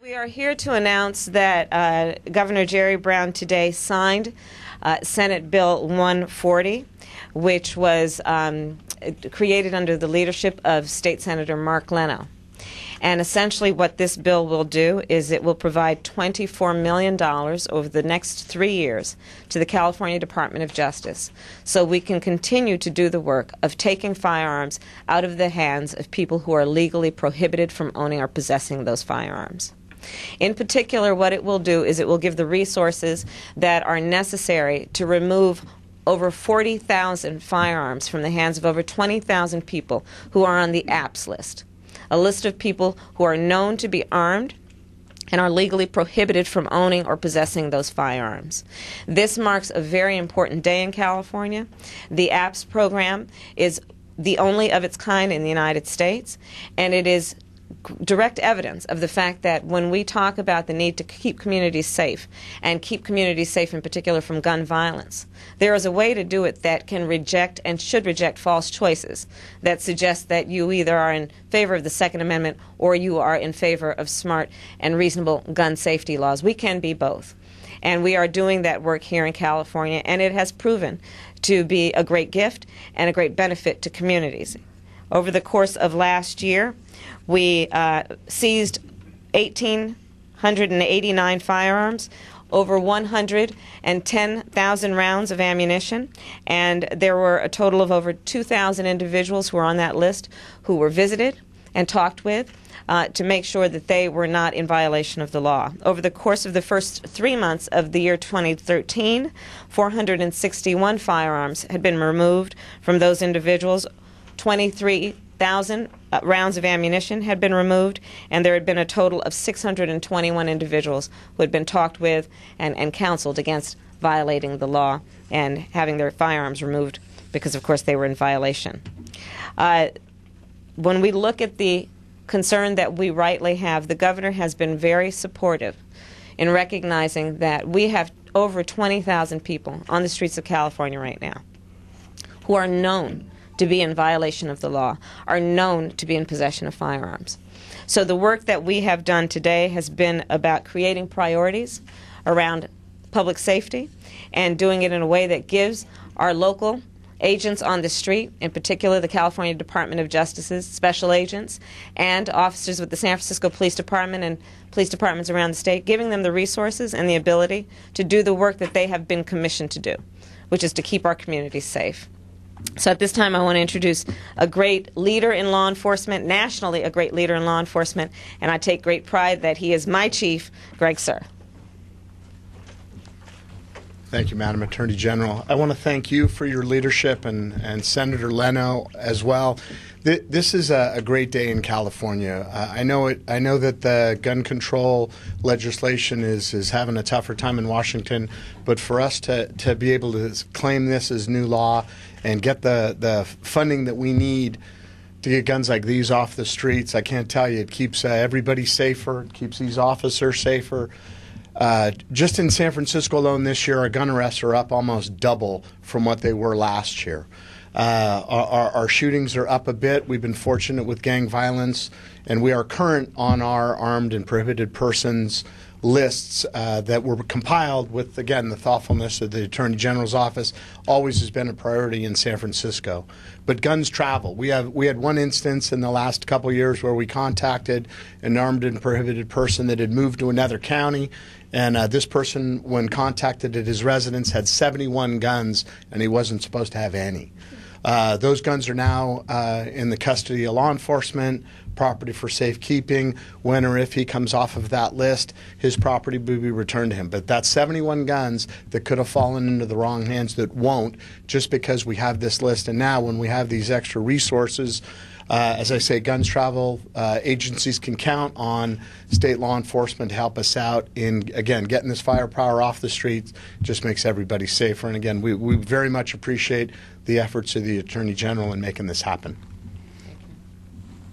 We are here to announce that Governor Jerry Brown today signed Senate Bill 140, which was created under the leadership of State Senator Mark Leno. And essentially what this bill will do is it will provide $24 million over the next 3 years to the California Department of Justice so we can continue to do the work of taking firearms out of the hands of people who are legally prohibited from owning or possessing those firearms. In particular, what it will do is it will give the resources that are necessary to remove over 40,000 firearms from the hands of over 20,000 people who are on the APPS list, a list of people who are known to be armed and are legally prohibited from owning or possessing those firearms. This marks a very important day in California. The APPS program is the only of its kind in the United States, and it is direct evidence of the fact that when we talk about the need to keep communities safe, and keep communities safe in particular from gun violence, there is a way to do it that can reject and should reject false choices that suggest that you either are in favor of the Second Amendment or you are in favor of smart and reasonable gun safety laws. We can be both. And we are doing that work here in California, and it has proven to be a great gift and a great benefit to communities. Over the course of last year, we seized 1,889 firearms, over 110,000 rounds of ammunition, and there were a total of over 2,000 individuals who were on that list who were visited and talked with to make sure that they were not in violation of the law. Over the course of the first 3 months of the year 2013, 461 firearms had been removed from those individuals. 23,000 rounds of ammunition had been removed, and there had been a total of 621 individuals who had been talked with and counseled against violating the law and having their firearms removed because, of course, they were in violation. When we look at the concern that we rightly have, the governor has been very supportive in recognizing that we have over 20,000 people on the streets of California right now who are known to be in violation of the law, are known to be in possession of firearms. So the work that we have done today has been about creating priorities around public safety and doing it in a way that gives our local agents on the street, in particular the California Department of Justice's special agents and officers with the San Francisco Police Department and police departments around the state, giving them the resources and the ability to do the work that they have been commissioned to do, which is to keep our communities safe. So at this time I want to introduce a great leader in law enforcement, nationally a great leader in law enforcement, and I take great pride that he is my chief, Greg Suhr. Thank you, Madam Attorney General. I want to thank you for your leadership and Senator Leno as well. This is a great day in California. I know that the gun control legislation is having a tougher time in Washington, but for us to be able to claim this as new law and get the funding that we need to get guns like these off the streets, I can't tell you, it keeps everybody safer, it keeps these officers safer. Just in San Francisco alone this year, our gun arrests are up almost double from what they were last year. Our shootings are up a bit. We've been fortunate with gang violence, and we are current on our armed and prohibited persons lists that were compiled with, again, the thoughtfulness of the Attorney General's office. Always has been a priority in San Francisco. But guns travel. We had one instance in the last couple of years where we contacted an armed and prohibited person that had moved to another county, and this person, when contacted at his residence, had 71 guns, and he wasn't supposed to have any. Those guns are now in the custody of law enforcement, property for safekeeping. When or if he comes off of that list, his property will be returned to him. But that's 71 guns that could have fallen into the wrong hands that won't, just because we have this list. And now when we have these extra resources, as I say, guns travel, agencies can count on state law enforcement to help us out in, again, getting this firepower off the streets. Just makes everybody safer. And again, we very much appreciate the efforts of the Attorney General in making this happen.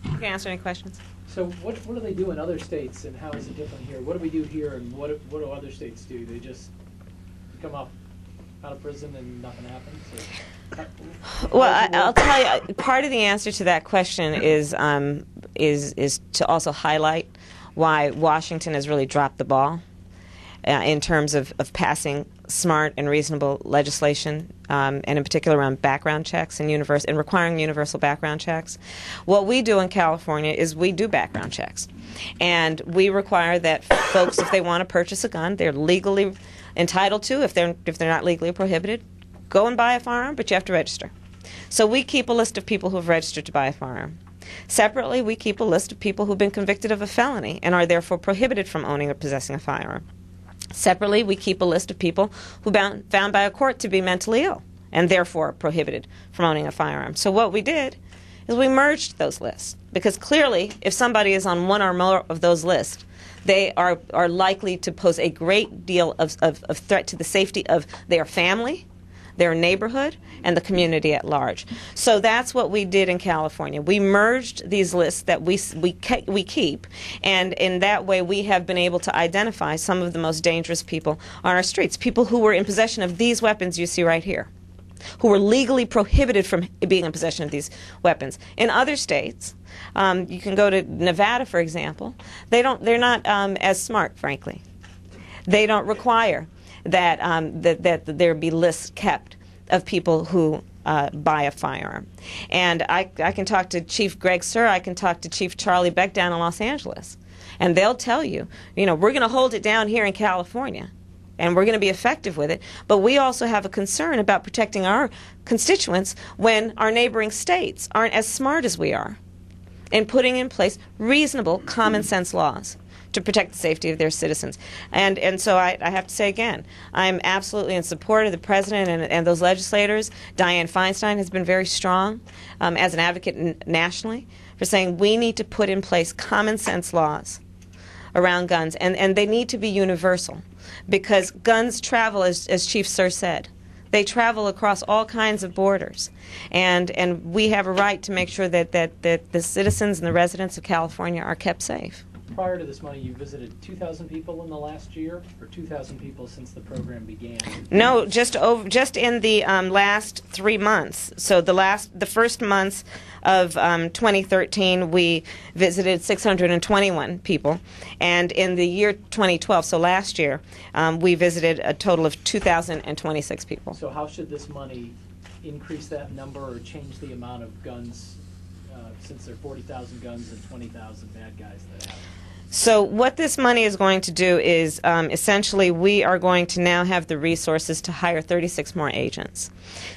You can answer any questions. So what do they do in other states, and how is it different here? What do we do here, and what do other states do? They just come up out of prison and nothing happens? Well, I'll tell you, part of the answer to that question is to also highlight why Washington has really dropped the ball in terms of passing smart and reasonable legislation, and in particular around background checks and requiring universal background checks. What we do in California is we do background checks. And we require that folks, if they want to purchase a gun, they're legally entitled to, if they're not legally prohibited, go and buy a firearm, but you have to register. So we keep a list of people who have registered to buy a firearm. Separately, we keep a list of people who've been convicted of a felony and are therefore prohibited from owning or possessing a firearm. Separately, we keep a list of people who been found by a court to be mentally ill and therefore prohibited from owning a firearm. So what we did is we merged those lists, because clearly if somebody is on one or more of those lists, they are likely to pose a great deal of threat to the safety of their family, their neighborhood, and the community at large. So that's what we did in California. We merged these lists that we keep, and in that way we have been able to identify some of the most dangerous people on our streets, people who were in possession of these weapons you see right here, who were legally prohibited from being in possession of these weapons. In other states, you can go to Nevada, for example, they're not as smart, frankly. They don't require that there be lists kept of people who buy a firearm. And I can talk to Chief Greg Suhr, I can talk to Chief Charlie Beck down in Los Angeles, and they'll tell you, we're going to hold it down here in California, and we're going to be effective with it, but we also have a concern about protecting our constituents when our neighboring states aren't as smart as we are in putting in place reasonable, common-sense laws to protect the safety of their citizens. And so I have to say again, I'm absolutely in support of the President and those legislators. Dianne Feinstein has been very strong as an advocate nationally for saying we need to put in place common sense laws around guns, and they need to be universal, because guns travel, as Chief Suhr said. They travel across all kinds of borders, and we have a right to make sure that the citizens and the residents of California are kept safe. Prior to this money, you visited 2,000 people in the last year, or 2,000 people since the program began? No, just in the last 3 months. So the first months of 2013, we visited 621 people, and in the year 2012, so last year, we visited a total of 2,026 people. So how should this money increase that number or change the amount of guns, since there are 40,000 guns and 20,000 bad guys that have it? So what this money is going to do is essentially we are going to now have the resources to hire 36 more agents.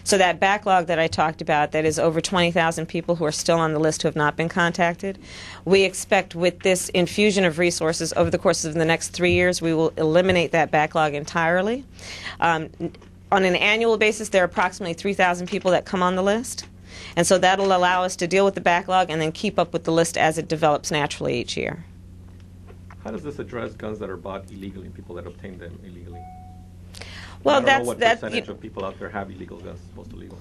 So that backlog that I talked about, that is over 20,000 people who are still on the list who have not been contacted, we expect with this infusion of resources over the course of the next 3 years, we will eliminate that backlog entirely. On an annual basis, there are approximately 3,000 people that come on the list. And so that will allow us to deal with the backlog and then keep up with the list as it develops naturally each year. How does this address guns that are bought illegally and people that obtain them illegally? Well, I don't know what percentage of people out there have illegal guns as opposed to legal.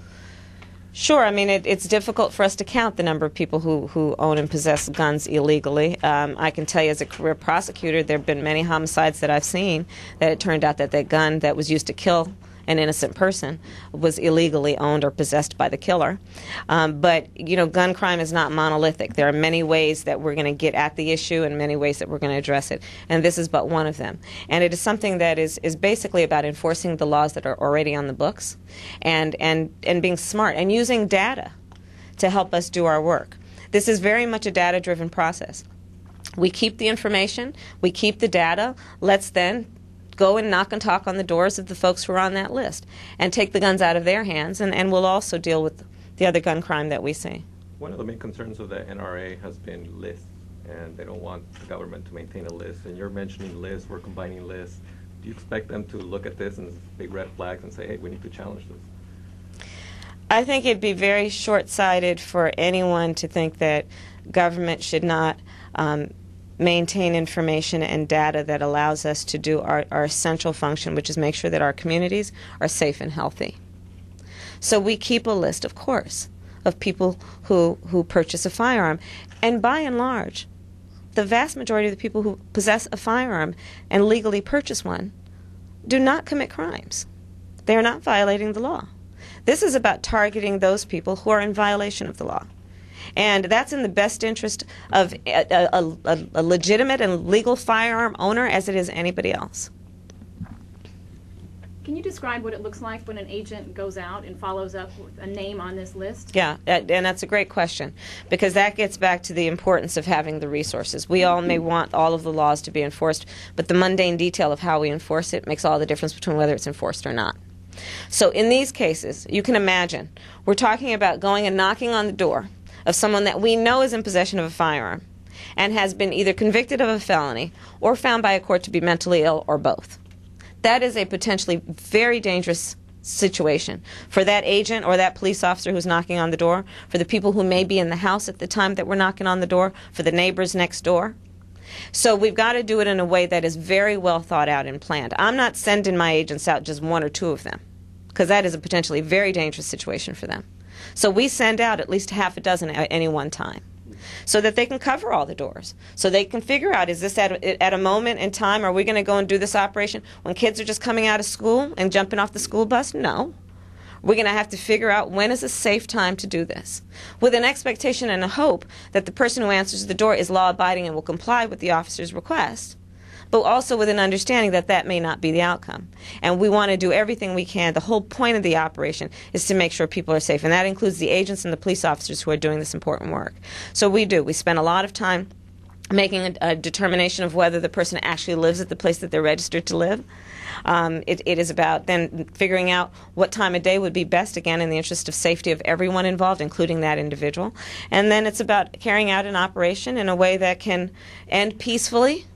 Sure. I mean, it's difficult for us to count the number of people who own and possess guns illegally. I can tell you as a career prosecutor, there have been many homicides that I've seen that it turned out that that gun that was used to kill an innocent person was illegally owned or possessed by the killer. But, gun crime is not monolithic. There are many ways that we're going to get at the issue and many ways that we're going to address it. And this is but one of them. And it is something that is basically about enforcing the laws that are already on the books and being smart and using data to help us do our work. This is very much a data-driven process. We keep the information, we keep the data, let's then go and knock and talk on the doors of the folks who are on that list and take the guns out of their hands, and we'll also deal with the other gun crime that we see. One of the main concerns of the NRA has been lists, and they don't want the government to maintain a list. And you're mentioning lists, we're combining lists. Do you expect them to look at this and big red flags and say, hey, we need to challenge this? I think it'd be very short-sighted for anyone to think that government should not maintain information and data that allows us to do our essential function, which is make sure that our communities are safe and healthy. So we keep a list, of course, of people who purchase a firearm. And by and large, the vast majority of the people who possess a firearm and legally purchase one do not commit crimes. They are not violating the law. This is about targeting those people who are in violation of the law. And that's in the best interest of a legitimate and legal firearm owner as it is anybody else. Can you describe what it looks like when an agent goes out and follows up with a name on this list? Yeah, and that's a great question, because that gets back to the importance of having the resources. We all may want all of the laws to be enforced, but the mundane detail of how we enforce it makes all the difference between whether it's enforced or not. So in these cases, you can imagine, we're talking about going and knocking on the door of someone that we know is in possession of a firearm and has been either convicted of a felony or found by a court to be mentally ill or both. That is a potentially very dangerous situation for that agent or that police officer who's knocking on the door, for the people who may be in the house at the time that we're knocking on the door, for the neighbors next door. So we've got to do it in a way that is very well thought out and planned. I'm not sending my agents out, just one or two of them, because that is a potentially very dangerous situation for them. So we send out at least half a dozen at any one time, so that they can cover all the doors, so they can figure out, is this at a moment in time, are we going to go and do this operation when kids are just coming out of school and jumping off the school bus? No. We're going to have to figure out when is a safe time to do this, with an expectation and a hope that the person who answers the door is law-abiding and will comply with the officer's request, but also with an understanding that that may not be the outcome. And we want to do everything we can. The whole point of the operation is to make sure people are safe, and that includes the agents and the police officers who are doing this important work. So we do. We spend a lot of time making a determination of whether the person actually lives at the place that they're registered to live. It is about then figuring out what time of day would be best, again, in the interest of safety of everyone involved, including that individual. And then it's about carrying out an operation in a way that can end peacefully,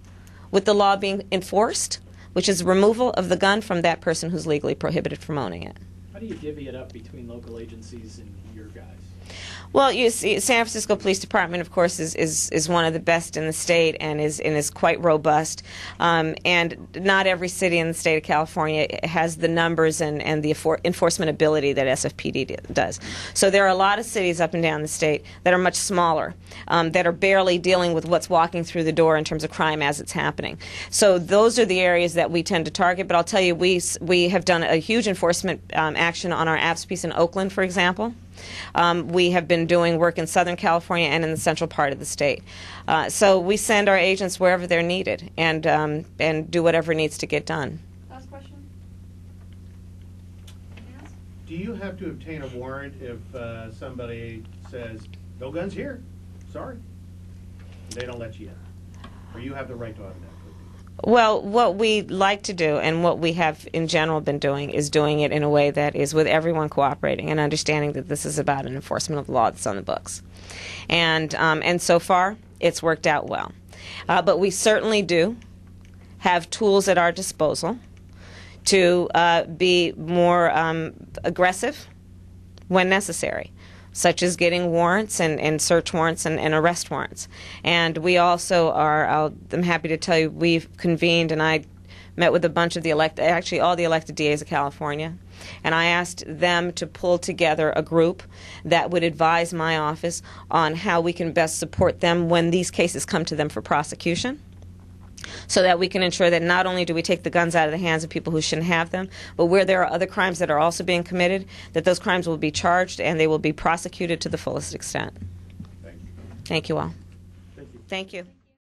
with the law being enforced, which is removal of the gun from that person who's legally prohibited from owning it. How do you divvy it up between local agencies and your guys? Well, you see, San Francisco Police Department, of course, is one of the best in the state and is quite robust. And not every city in the state of California has the numbers and the enforcement ability that SFPD does. So there are a lot of cities up and down the state that are much smaller, that are barely dealing with what's walking through the door in terms of crime as it's happening. So those are the areas that we tend to target. But I'll tell you, we have done a huge enforcement action on our apps piece in Oakland, for example. We have been doing work in Southern California and in the central part of the state. So we send our agents wherever they're needed and do whatever needs to get done. Last question. Yes? Do you have to obtain a warrant if somebody says, no guns here, sorry, they don't let you in? Or you have the right to automatically? Well, what we like to do and what we have in general been doing is doing it in a way that is with everyone cooperating and understanding that this is about an enforcement of the law that's on the books. And so far, it's worked out well. But we certainly do have tools at our disposal to be more aggressive when necessary, such as getting warrants and search warrants and arrest warrants. And we also I'm happy to tell you, we've convened, and I met with a bunch of actually all the elected DAs of California, and I asked them to pull together a group that would advise my office on how we can best support them when these cases come to them for prosecution, so that we can ensure that not only do we take the guns out of the hands of people who shouldn't have them, but where there are other crimes that are also being committed, that those crimes will be charged and they will be prosecuted to the fullest extent. Thank you. Thank you all. Thank you. Thank you.